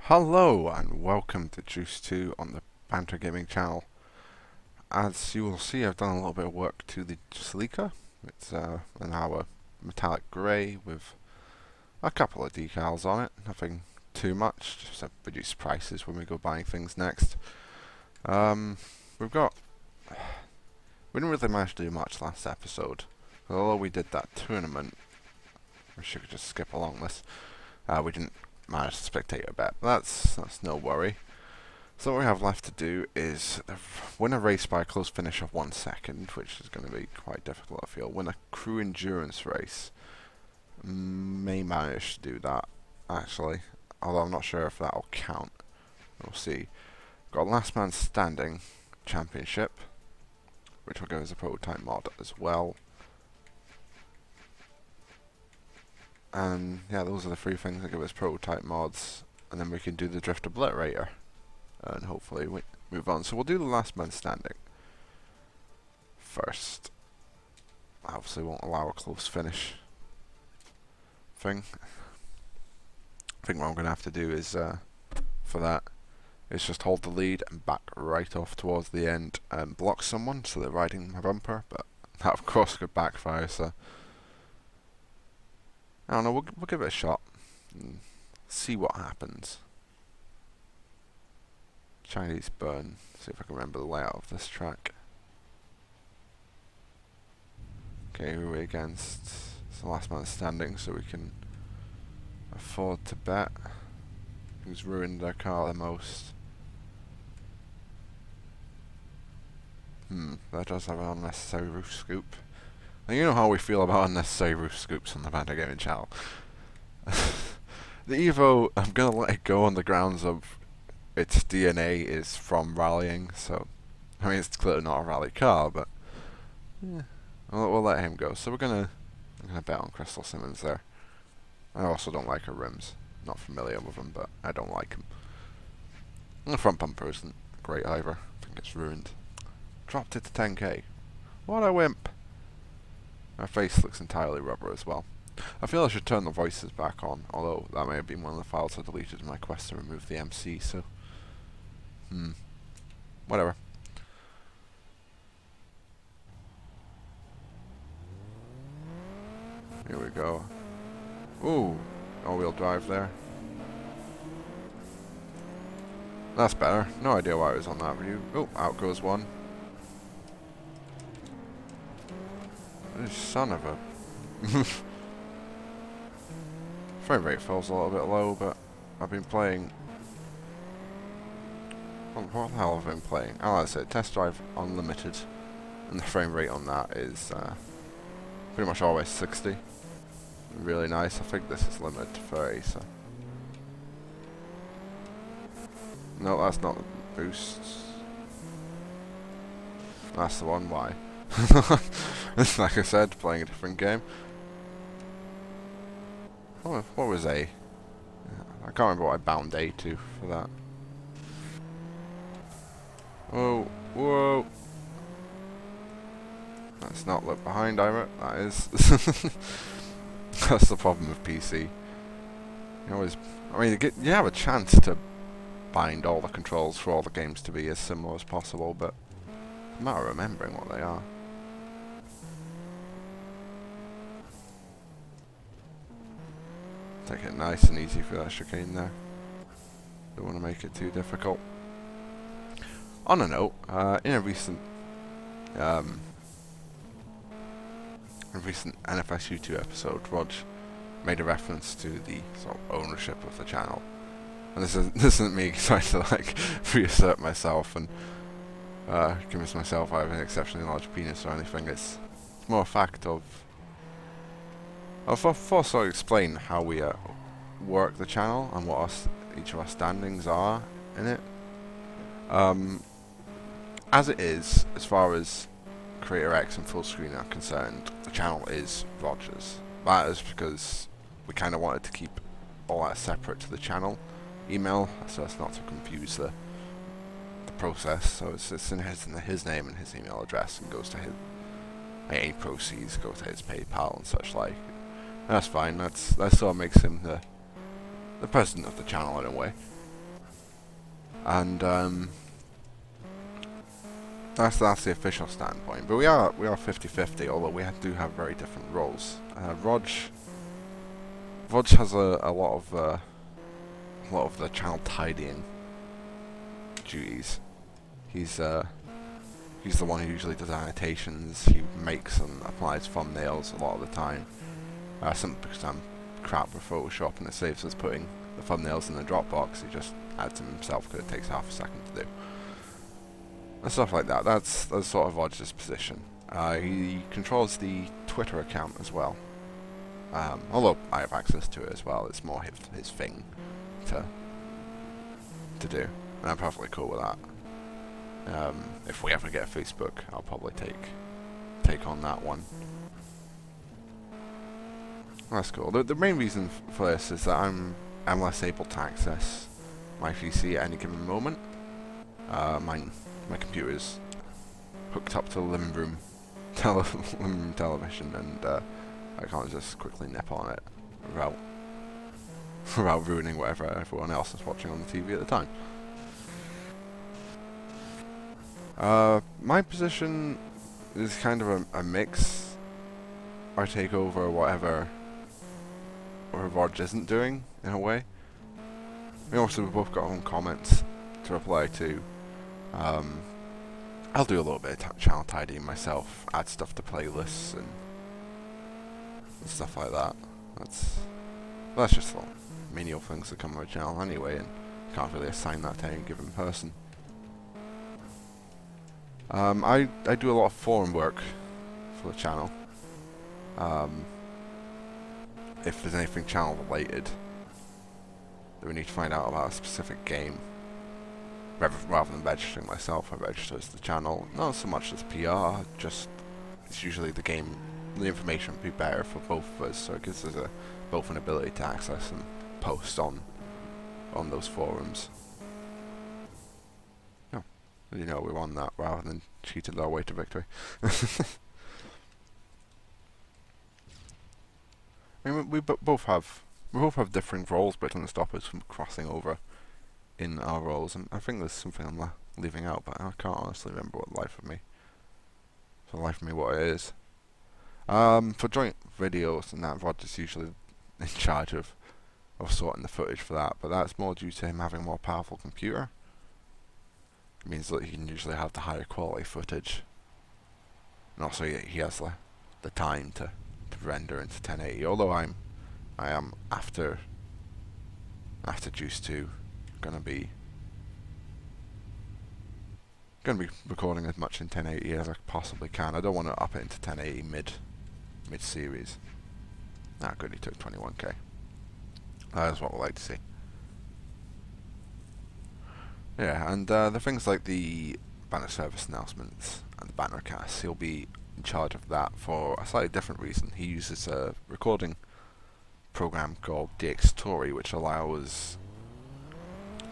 Hello and welcome to Juice 2 on the Banter Gaming channel. As you will see, I've done a little bit of work to the sleeker. It's now a metallic grey with a couple of decals on it. Nothing too much, just to reduce prices when we go buying things next. We didn't really manage to do much last episode. Although we did that tournament, we should just skip along this. We didn't manage to spectator bet, but that's no worry. So what we have left to do is win a race by a close finish of 1 second, which is going to be quite difficult, I feel. Win a crew endurance race. May manage to do that, actually. Although I'm not sure if that'll count. We'll see. Got last man standing championship, which will go as a prototype mod as well. And yeah, those are the three things that give us prototype mods, and then we can do the drift obliterator and hopefully we move on. So we'll do the last man standing first. Obviously won't allow a close finish thing. I think what I'm going to have to do is for that is just hold the lead and back right off towards the end and block someone so they're riding my bumper, but that of course could backfire, so I don't know, we'll give it a shot and see what happens. Chinese burn, see if I can remember the layout of this track. Okay, who are we against? It's the last man standing, so we can afford to bet who's ruined their car the most. That does have an unnecessary roof scoop. Now you know how we feel about unnecessary roof scoops on the Banter Gaming channel. The Evo, I'm going to let it go on the grounds of its DNA is from rallying, so I mean it's clearly not a rally car, but yeah, we'll let him go. So I'm gonna bet on Crystal Simmons there. I also don't like her rims. Not familiar with them, but I don't like them. And the front bumper isn't great either. I think it's ruined. Dropped it to 10k. What a wimp! My face looks entirely rubber as well. I feel I should turn the voices back on, although that may have been one of the files I deleted in my quest to remove the MC, so whatever. Here we go. Ooh, all-wheel drive there. That's better. No idea why it was on that view. Oh, out goes one. This son of a... Frame rate feels a little bit low, but I've been playing... What the hell have I been playing? Oh, that's it. Test Drive Unlimited. And the frame rate on that is pretty much always 60. Really nice. I think this is limited to 30, so... No, that's not the boosts. That's the one. Why? Like I said, playing a different game. What was A? I can't remember what I bound A to for that. Oh, whoa! Let's not look behind either. That is. That's the problem with PC. You always, I mean, you have a chance to bind all the controls for all the games to be as similar as possible, but it's a matter of remembering what they are. Take it nice and easy for that chicane there. Don't want to make it too difficult. On a note, in a recent NFSU2 episode, Rog made a reference to the sort of ownership of the channel. And this isn't me trying to like reassert myself and convince myself I have an exceptionally large penis or anything. It's more a fact of... I'll first sort of explain how we work the channel and what each of our standings are in it. As it is, as far as Creator X and Full Screen are concerned, the channel is Roger's. That is because we kind of wanted to keep all that separate to the channel email, so as not to confuse the process. So it's in his name and his email address, and goes to his any proceeds go to his PayPal and such like. That's fine. That sort of makes him the president of the channel in a way. and that's the official standpoint. But we are 50-50, although we do have very different roles. Rog has a lot of the channel tidying duties. He's the one who usually does annotations. He makes and applies thumbnails a lot of the time. Simply because I'm crap with Photoshop and it saves us putting the thumbnails in the Dropbox. He just adds them himself because it takes half a second to do. And stuff like that. That's sort of Roger's position. He controls the Twitter account as well. Although I have access to it as well. It's more his thing to do. And I'm perfectly cool with that. If we ever get a Facebook, I'll probably take on that one. That's cool. The main reason for this is that I'm less able to access my PC at any given moment. My computer is hooked up to the living room television, and I can't just quickly nip on it without ruining whatever everyone else is watching on the TV at the time. My position is kind of a mix. I take over whatever Rog isn't doing, in a way. I mean, obviously we've both got our own comments to reply to. I'll do a little bit of channel tidying myself, add stuff to playlists and stuff like that. That's just all menial things that come with a channel anyway, and can't really assign that to any given person. I do a lot of forum work for the channel. If there's anything channel related that we need to find out about a specific game, rather than registering myself, I register as the channel. Not so much as PR, just it's usually the game, the information would be better for both of us, so it gives us both an ability to access and post on those forums. Oh, you know, we won that rather than cheated our way to victory. I mean, we both have differing roles, but it doesn't stop us from crossing over in our roles. And I think there's something I'm leaving out, but I can't honestly remember for the life of me what it is. For joint videos and that, Roger's usually in charge of sorting the footage for that, but that's more due to him having a more powerful computer. It means that he can usually have the higher quality footage, and also he has the time to render into 1080. Although I am after Juice 2 gonna be recording as much in 1080 as I possibly can. I don't want to up it into 1080 mid series. Ah, good, he took 21k. That's what we like to see. Yeah, and the things like the banner service announcements and the banner cast, he'll be in charge of that for a slightly different reason. He uses a recording program called DxTory, which allows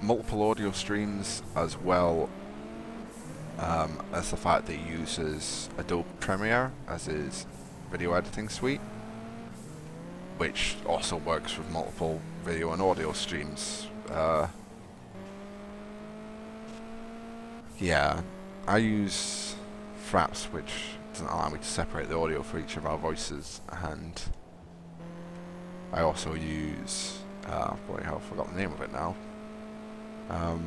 multiple audio streams, as well as the fact that he uses Adobe Premiere as his video editing suite, which also works with multiple video and audio streams. Yeah, I use Fraps, which doesn't allow me to separate the audio for each of our voices, and I also use boy, I forgot the name of it now. Oh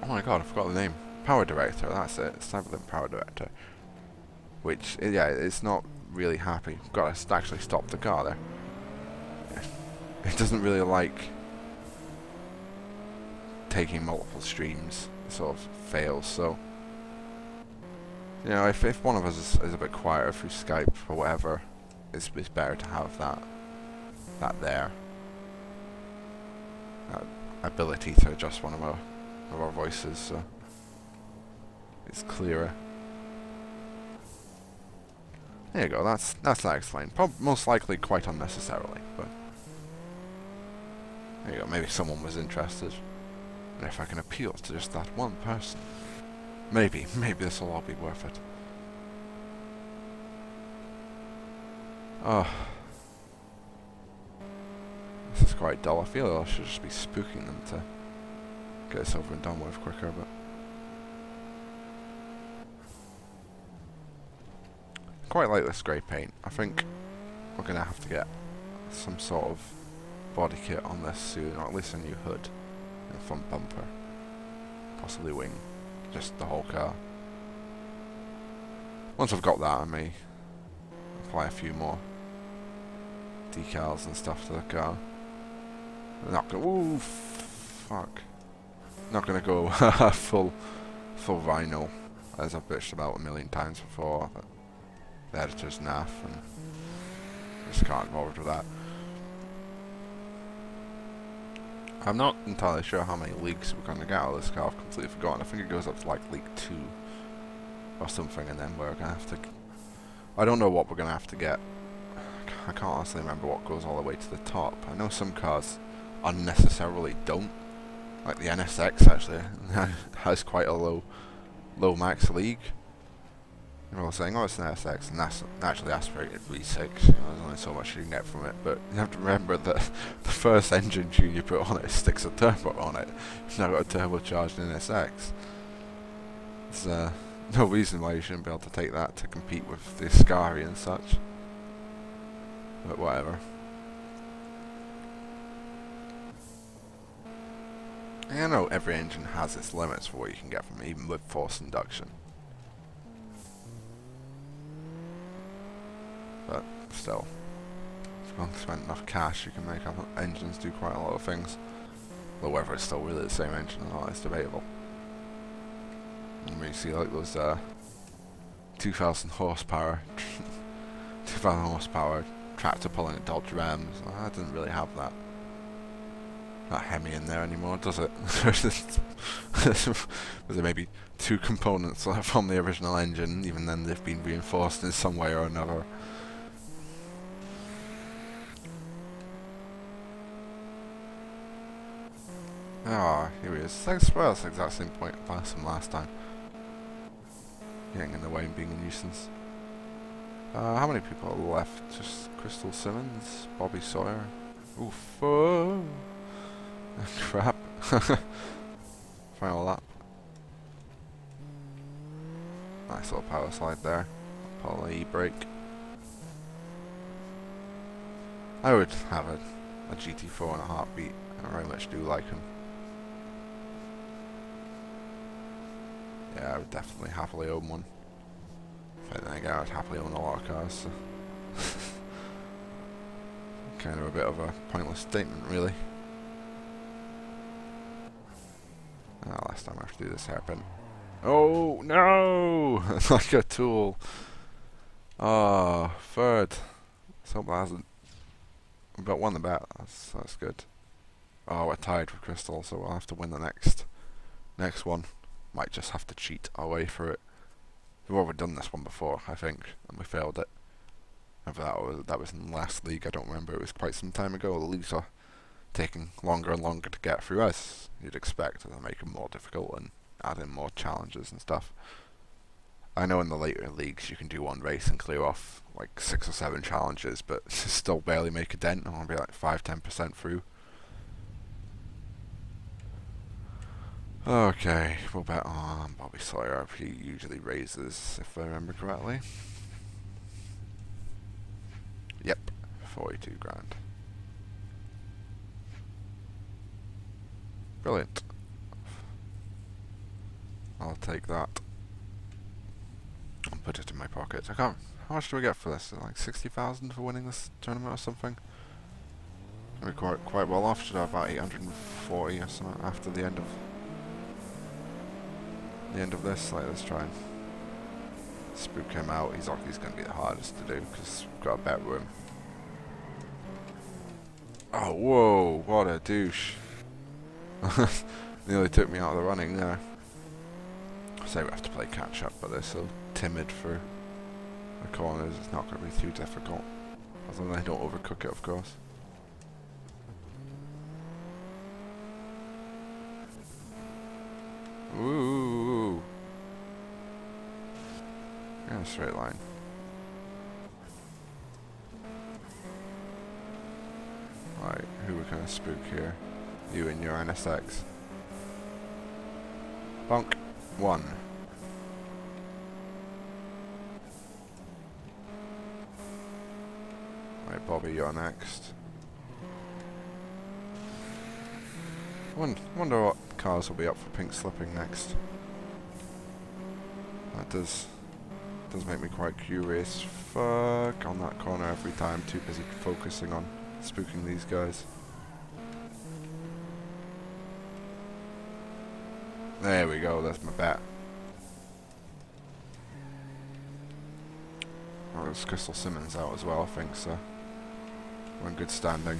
my god, I forgot the name. Power Director, that's it. It's type of the Power Director. Which, yeah, it's not really happy. Got to actually stop the car there. It doesn't really like taking multiple streams. It sort of fails, so you know, if one of us is a bit quieter through Skype or whatever, it's better to have that ability to adjust one of our voices, so it's clearer. There you go. That's that explained. Most likely quite unnecessarily, but there you go. Maybe someone was interested, and if I can appeal to just that one person, maybe this will all be worth it. Oh, this is quite dull. I feel I should just be spooking them to get this over and done with quicker, but quite like this grey paint. I think we're going to have to get some sort of body kit on this soon, or at least a new hood and front bumper, possibly wing, just the whole car. Once I've got that, I may apply a few more decals and stuff to the car. I'm not gonna, ooh, fuck. Not gonna go full vinyl, as I've bitched about a million times before. But the editor's naff, and just can't bother with that. I'm not entirely sure how many leagues we're gonna get out of this car. I've completely forgotten. I think it goes up to like League 2 or something, and then we're gonna have to. I don't know what we're gonna have to get. I can't honestly remember what goes all the way to the top. I know some cars unnecessarily don't. Like the NSX actually has quite a low max league. And we're all saying, oh, it's an NSX, and that's naturally aspirated V6. You know, there's only so much you can get from it. But you have to remember that the first engine tune you put on it sticks a turbo on it. You've now got a turbocharged NSX. There's no reason why you shouldn't be able to take that to compete with the Ascari and such. But whatever. And I know every engine has its limits for what you can get from it, even with forced induction. But still, if you've spent enough cash, you can make up engines do quite a lot of things. Though whether it's still really the same engine or not is debatable. And when you see like those 2,000 horsepower, 2,000 horsepower tractor pulling a Dodge Rams, I didn't really have that Hemi in there anymore, does it? There's maybe 2 components from the original engine, even then they've been reinforced in some way or another. Ah, here he is. That's the exact same point I passed him last time. Getting in the way and being a nuisance. How many people are left? Just Crystal Simmons, Bobby Sawyer. Oof. Oh. Crap. Final lap. Nice little power slide there. Pull the e-brake. I would have a GT4 in a heartbeat. I very much do like him. Yeah, I would definitely happily own one. If I think I would happily own a lot of cars. So. Kind of a bit of a pointless statement, really. Last time I have to do this hairpin. Oh no! It's like a tool. Oh, third. Let's hope that hasn't. We've got one the bet. That's good. Oh, we're tied with Crystal, so we'll have to win the next one. Might just have to cheat our way through it. We've already done this one before, I think, and we failed it. Whether that was in the last league, I don't remember. It was quite some time ago. The leagues are taking longer and longer to get through, as you'd expect, to make them more difficult and add in more challenges and stuff. I know in the later leagues you can do one race and clear off like 6 or 7 challenges, but still barely make a dent. I'll be like 5–10% through. Okay, we'll bet on Bobby Sawyer. He usually raises, if I remember correctly. Yep, 42 grand. Brilliant. I'll take that and put it in my pocket. I can't. How much do we get for this? Like 60,000 for winning this tournament or something? We're quite well off. Should have about 840 or something after the end of this. Like, let's try and spook him out. He's going to be the hardest to do because we've got a bet with him. Oh, whoa! What a douche! Nearly took me out of the running there. I say we have to play catch up, but they're so timid for the corners. It's not going to be too difficult, as long as I don't overcook it, of course. Ooh! In a straight line. Right, who we gonna spook here? You and your NSX. Bonk. 1. Right, Bobby, you're next. Wonder what cars will be up for pink slipping next. That does make me quite curious. Fuck on that corner every time. Too busy focusing on spooking these guys. There we go, that's my bet. Oh, there's Crystal Simmons out as well, I think, so we're in good standing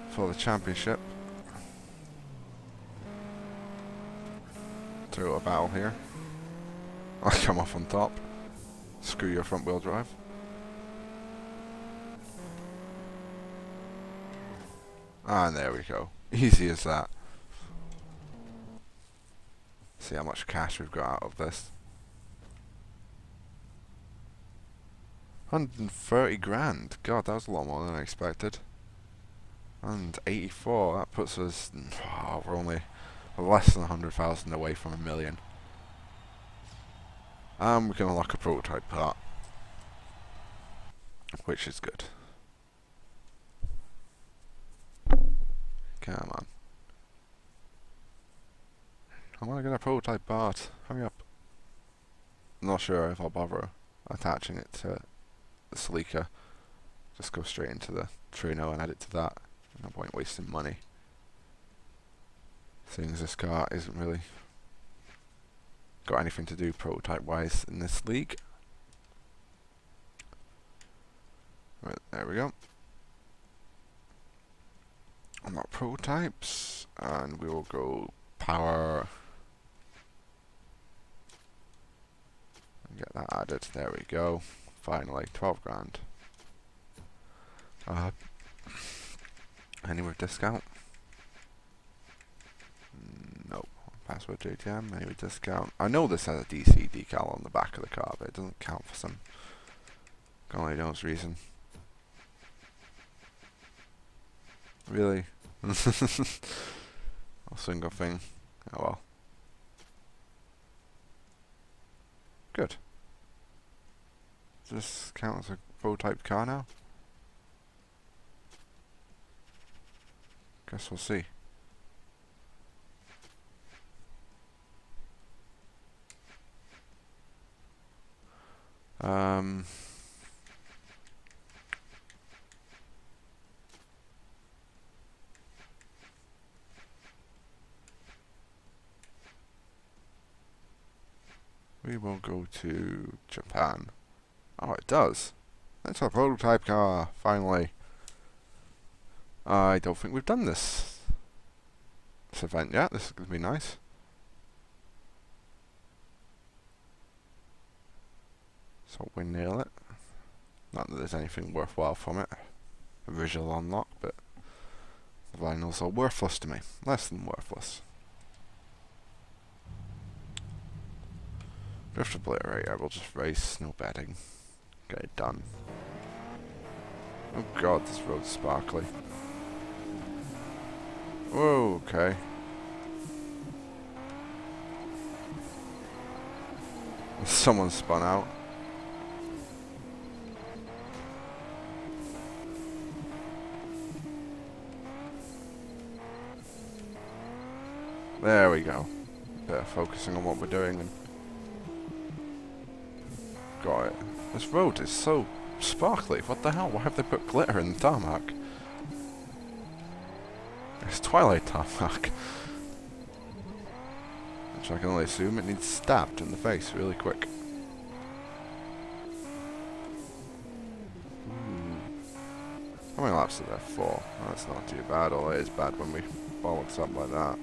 for the championship. Toyota battle here. I'll come off on top. Screw your front wheel drive. And there we go. Easy as that. See how much cash we've got out of this. 130 grand. God, that was a lot more than I expected. And 84. That puts us. Oh, we're only less than 100,000 away from $1 million. And we can unlock a prototype part, which is good. Come on. I want to get a prototype part. Hurry up. Not sure if I'll bother attaching it to the Celica. Just go straight into the Trino and add it to that. No point wasting money, seeing as this car isn't really got anything to do prototype wise in this league. Right, there we go. Unlock prototypes, and we will go power and get that added. There we go. Finally, 12 grand. Any with discount? Nope. Password JTM, any with discount. I know this has a DC decal on the back of the car, but it doesn't count for some God only knows reason. Really? A single thing. Oh well. Good. Does this count as a prototype car now? Guess we'll see. We will go to Japan. Oh, it does. That's our prototype car, finally. I don't think we've done this event yet. This is going to be nice. So we nail it. Not that there's anything worthwhile from it. A visual unlock, but the vinyls are worthless to me. Less than worthless. Drift Obliterator, we'll just race, no betting. Get it done. Oh god, this road's sparkly. Whoa, okay. Someone spun out. There we go. Better focusing on what we're doing and got it. This road is so sparkly. What the hell? Why have they put glitter in the tarmac? It's Twilight tarmac. Which I can only assume it needs stabbed in the face really quick. How many laps are there? 4. That's not too bad, although it is bad when we bollocks up like that.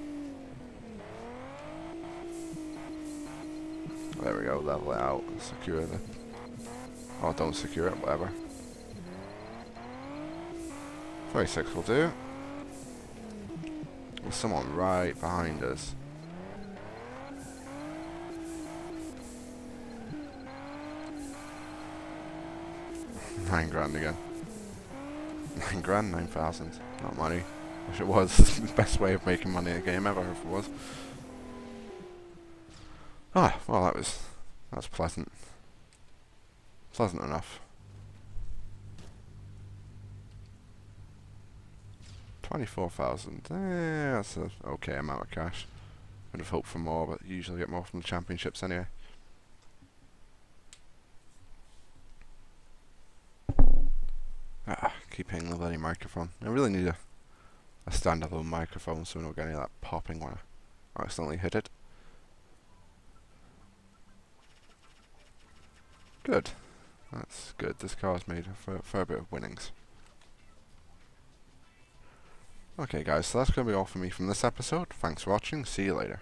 There we go, level it out and secure the... Oh, don't secure it, whatever. 36 will do. There's someone right behind us. £9 grand again. 9 grand, 9,000. Not money. Wish it was the best way of making money in a game ever, if it was. Ah, well that's pleasant. Pleasant enough. 24,000. That's an okay amount of cash. Would have hoped for more, but you usually get more from the championships anyway. Keep hitting the bloody microphone. I really need a standalone microphone so we don't get any of that popping when I accidentally hit it. Good. That's good. This car's made for a fair bit of winnings. Okay guys, so that's going to be all for me from this episode. Thanks for watching. See you later.